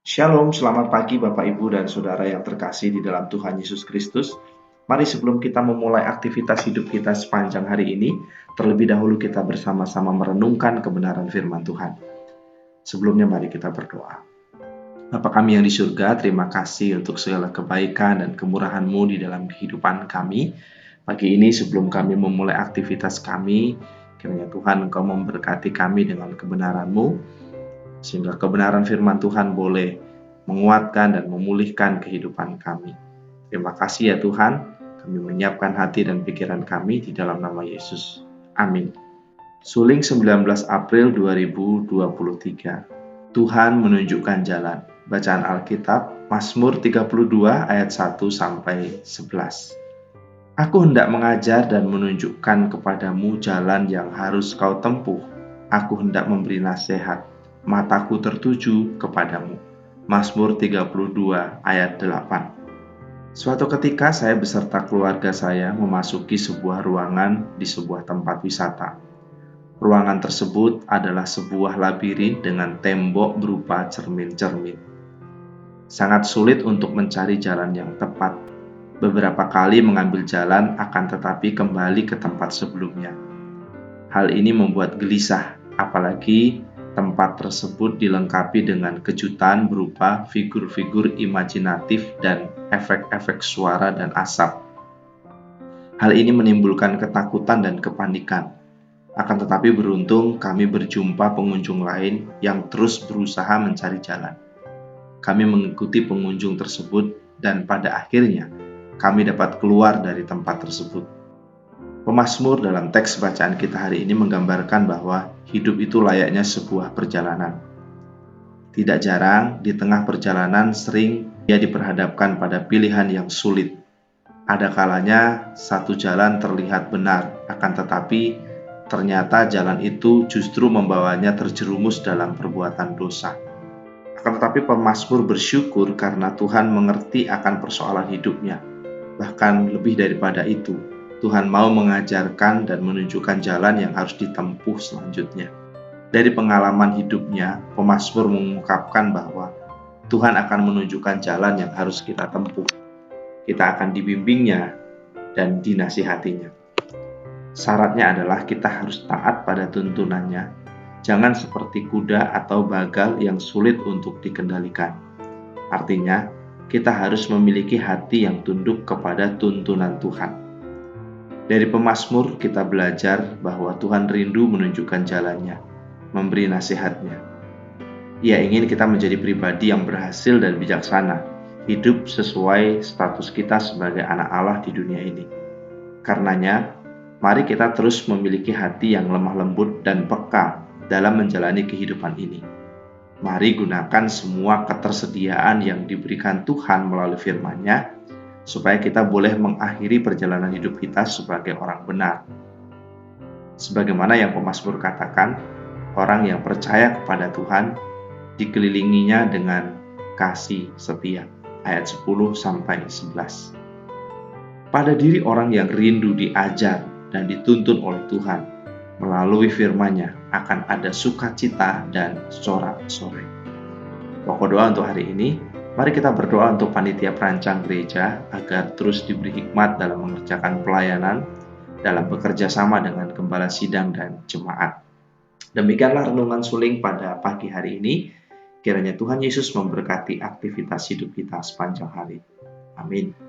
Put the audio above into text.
Shalom, selamat pagi Bapak Ibu dan Saudara yang terkasih di dalam Tuhan Yesus Kristus. Mari sebelum kita memulai aktivitas hidup kita sepanjang hari ini, terlebih dahulu kita bersama-sama merenungkan kebenaran firman Tuhan. Sebelumnya mari kita berdoa. Bapa kami yang di surga, terima kasih untuk segala kebaikan dan kemurahan-Mu di dalam kehidupan kami. Pagi ini sebelum kami memulai aktivitas kami, kiranya Tuhan Engkau memberkati kami dengan kebenaran-Mu, sehingga kebenaran firman Tuhan boleh menguatkan dan memulihkan kehidupan kami. Terima kasih ya Tuhan, kami menyiapkan hati dan pikiran kami di dalam nama Yesus. Amin. Suling 19 April 2023. Tuhan menunjukkan jalan. Bacaan Alkitab, Mazmur 32 ayat 1-11. Aku hendak mengajar dan menunjukkan kepadamu jalan yang harus kau tempuh. Aku hendak memberi nasihat. Mataku tertuju kepadamu. Mazmur 32 ayat 8. Suatu ketika saya beserta keluarga saya memasuki sebuah ruangan di sebuah tempat wisata. Ruangan tersebut adalah sebuah labirin dengan tembok berupa cermin-cermin. Sangat sulit untuk mencari jalan yang tepat. Beberapa kali mengambil jalan akan tetapi kembali ke tempat sebelumnya. Hal ini membuat gelisah, apalagi tempat tersebut dilengkapi dengan kejutan berupa figur-figur imajinatif dan efek-efek suara dan asap. Hal ini menimbulkan ketakutan dan kepanikan. Akan tetapi beruntung kami berjumpa pengunjung lain yang terus berusaha mencari jalan. Kami mengikuti pengunjung tersebut dan pada akhirnya kami dapat keluar dari tempat tersebut. Pemazmur dalam teks bacaan kita hari ini menggambarkan bahwa hidup itu layaknya sebuah perjalanan. Tidak jarang di tengah perjalanan sering ia diperhadapkan pada pilihan yang sulit. Ada kalanya satu jalan terlihat benar, akan tetapi ternyata jalan itu justru membawanya terjerumus dalam perbuatan dosa. Akan tetapi pemazmur bersyukur karena Tuhan mengerti akan persoalan hidupnya. Bahkan lebih daripada itu, Tuhan mau mengajarkan dan menunjukkan jalan yang harus ditempuh selanjutnya. Dari pengalaman hidupnya, pemazmur mengungkapkan bahwa Tuhan akan menunjukkan jalan yang harus kita tempuh. Kita akan dibimbingnya dan dinasihatinya. Syaratnya adalah kita harus taat pada tuntunannya. Jangan seperti kuda atau bagal yang sulit untuk dikendalikan. Artinya, kita harus memiliki hati yang tunduk kepada tuntunan Tuhan. Dari pemazmur kita belajar bahwa Tuhan rindu menunjukkan jalannya, memberi nasihatnya. Ia ingin kita menjadi pribadi yang berhasil dan bijaksana, hidup sesuai status kita sebagai anak Allah di dunia ini. Karenanya, mari kita terus memiliki hati yang lemah lembut dan peka dalam menjalani kehidupan ini. Mari gunakan semua ketersediaan yang diberikan Tuhan melalui firman-Nya, supaya kita boleh mengakhiri perjalanan hidup kita sebagai orang benar. Sebagaimana yang pemazmur katakan, orang yang percaya kepada Tuhan dikelilinginya dengan kasih setia. Ayat 10-11. Pada diri orang yang rindu diajar dan dituntun oleh Tuhan, melalui firman-Nya akan ada sukacita dan sorak-sorai. Pokok doa untuk hari ini, mari kita berdoa untuk panitia perancang gereja agar terus diberi hikmat dalam mengerjakan pelayanan, dalam bekerja sama dengan gembala sidang dan jemaat. Demikianlah renungan suling pada pagi hari ini. Kiranya Tuhan Yesus memberkati aktivitas hidup kita sepanjang hari. Amin.